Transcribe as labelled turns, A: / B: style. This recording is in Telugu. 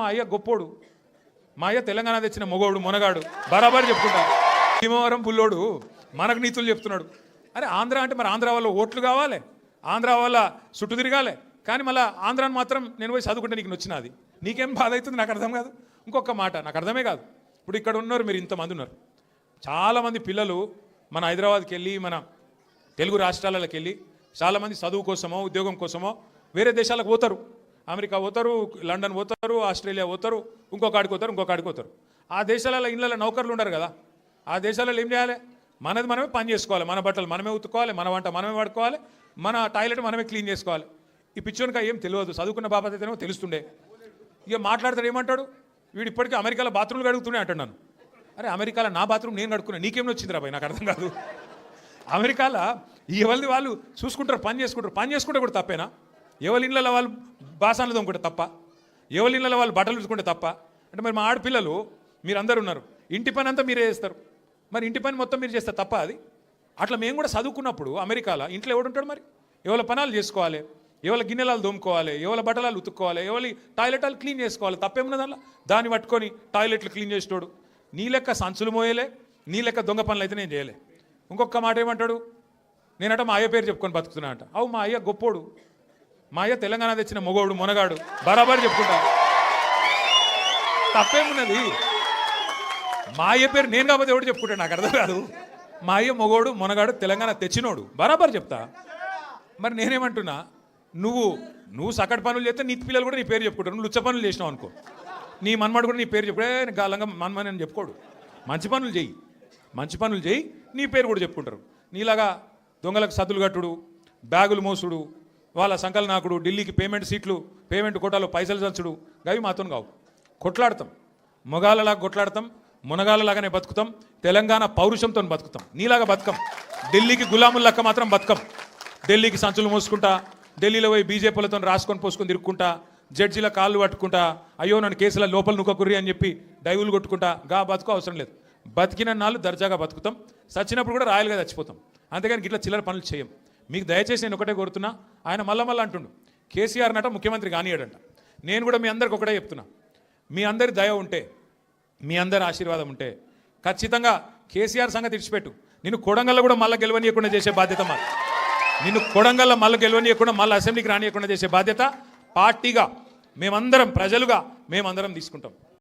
A: మా అయ్య గొప్పోడు, మా అయ్య తెలంగాణ తెచ్చిన మొగోడు మొనగాడు బరాబర్ చెప్పుకుంటా. భీమవరం పుల్లోడు మనకు నీతులు చెప్తున్నాడు. అరే ఆంధ్ర అంటే మరి ఆంధ్ర వాళ్ళ ఓట్లు కావాలి, ఆంధ్ర వాళ్ళ చుట్టూ తిరగాలి. కానీ మళ్ళీ ఆంధ్రాని మాత్రం నేను పోయి చదువుకుంటే నీకు నచ్చినది, నీకేం బాధ అవుతుంది నాకు అర్థం కాదు. ఇంకొక మాట నాకు అర్థమే కాదు. ఇప్పుడు ఇక్కడ ఉన్నారు మీరు, ఇంతమంది ఉన్నారు, చాలామంది పిల్లలు మన హైదరాబాద్కి వెళ్ళి మన తెలుగు రాష్ట్రాలకు వెళ్ళి చాలామంది చదువు కోసమో ఉద్యోగం కోసమో వేరే దేశాలకు పోతారు. అమెరికా పోతారు, లండన్ పోతారు, ఆస్ట్రేలియా పోతారు, ఇంకొకడికి పోతారు. ఆ దేశాలలో ఇళ్ళలో నౌకర్లు ఉండరు కదా. ఆ దేశాలలో ఏం చేయాలి? మనది మనమే పని చేసుకోవాలి, మన బట్టలు మనమే ఉతుక్కోవాలి, మన వంట మనమే వాడుకోవాలి, మన టాయిలెట్ మనమే క్లీన్ చేసుకోవాలి. ఈ పిచ్చోనికా ఏం తెలియదు, చదువుకున్న బాబా అయితేనేమో తెలుస్తుండే. ఇక మాట్లాడతాడు ఏమంటాడు, వీడు ఇప్పటికీ అమెరికాలో బాత్రూమ్లు కడుగుతూనే అంటున్నాను. అరే అమెరికాలో నా బాత్రూమ్ నేను కడుక్కున్నా, నీకేం వచ్చిందిరా భయ్, నాకు అర్థం కాదు. అమెరికాలో ఎవరిది వాళ్ళు చూసుకుంటారు, పని చేసుకుంటే కూడా తప్పేనా? ఎవరి ఇళ్ళలో వాళ్ళు బాసాన్లు తోముకుంటే తప్ప, ఎవరి ఇళ్ళలో వాళ్ళు బట్టలు చూసుకుంటే తప్ప అంటే మరి మా ఆడపిల్లలు మీరందరూ ఉన్నారు, ఇంటి పని అంతా మీరే చేస్తారు, మరి ఇంటి పని మొత్తం మీరు చేస్తే తప్ప అది? అట్లా మేము కూడా చదువుకున్నప్పుడు అమెరికాలో ఇంట్లో ఎవడుంటాడు మరి? ఎవరి పనాలు చేసుకోవాలి, ఎవరి గిన్నెలాలు దోముకోవాలి, ఎవరి బట్టలాలు ఉతుక్కోవాలి, ఎవరి టాయిలెట్లు క్లీన్ చేసుకోవాలి, తప్పేమున్నది అలా? దాన్ని పట్టుకొని టాయిలెట్లు క్లీన్ చేసేటోడు నీ లెక్క సంచులు మోయలే, నీ లెక్క దొంగ పనులు అయితే నేను చేయలే. ఇంకొక మాట ఏమంటాడు, నేనట మా అయ్య పేరు చెప్పుకొని బతుకుతున్నా అంట. అవు మా అయ్య గొప్పోడు, మా అయ్య తెలంగాణ తెచ్చిన మొగోడు మొనగాడు బరాబర్ చెప్పుకుంటా. తప్పేమున్నది? మా అయ్య పేరు నేను కాకపోతే ఎవడు చెప్పుకుంటాడు, నాకు అర్థం కాదు. మా అయ్య మొగోడు మొనగాడు తెలంగాణ తెచ్చినోడు బరాబర్ చెప్తా. మరి నేనేమంటున్నా, నువ్వు సకట్ పనులు చేస్తే నీ పిల్లలు కూడా నీ పేరు చెప్పుకుంటారు. నువ్వు లుచ్చ పనులు చేసినావు అనుకో, నీ మన్మడు కూడా నీ పేరు చెప్పుడే గాలంగా మన్మని అని చెప్పుకోడు. మంచి పనులు చేయి నీ పేరు కూడా చెప్పుకుంటారు. నీలాగా దొంగలకు సద్దులు కట్టుడు, బ్యాగులు మోసుడు, వాళ్ళ సంకల నాకుడు, ఢిల్లీకి పేమెంట్ కోటాలో పైసలు చంచుడు, గవి మాతో కావు. కొట్లాడతాం, మొగాళ్ళలాగా కొట్లాడతాం, మునగాళ్ళలాగానే బతుకుతాం, తెలంగాణ పౌరుషంతో బతుకుతాం. నీలాగా బతుకం, ఢిల్లీకి గులాముల లెక్క మాత్రం బతుకం. ఢిల్లీకి సంచులు మోసుకుంటా, ఢిల్లీలో పోయి బీజేపీలతో రాసుకొని పోసుకొని తిరుక్కుంటా, జడ్జీల కాళ్ళు పట్టుకుంటా, అయ్యో నన్ను కేసుల లోపల నుక్కకుర్రి అని చెప్పి డైవులు కొట్టుకుంటా గా బతుకు అవసరం లేదు. బతికిన నాళ్ళు దర్జాగా బతుకుతాం, చచ్చినప్పుడు కూడా రాయలుగా చచ్చిపోతాం. అంతేగాని ఇట్లా చిల్లర పనులు చేయం. మీకు దయచేసి నేను ఒకటే కోరుతున్నా, ఆయన మళ్ళా అంటుండు కేసీఆర్ నట ముఖ్యమంత్రి కానియాడంట. నేను కూడా మీ అందరికి ఒకటే చెప్తున్నా, మీ అందరి దయ ఉంటే, మీ అందరి ఆశీర్వాదం ఉంటే ఖచ్చితంగా కేసీఆర్ సంగతి ఇడిచిపెట్టు, నిన్ను కొడంగల్లో కూడా మళ్ళీ గెలవనీయకుండా చేసే బాధ్యత మాది. నిన్ను కొడంగల్లో మళ్ళీ గెలవనీయకుండా మళ్ళీ అసెంబ్లీకి రానియకుండా చేసే బాధ్యత పార్టీగా మేమందరం, ప్రజలుగా మేమందరం తీసుకుంటాం.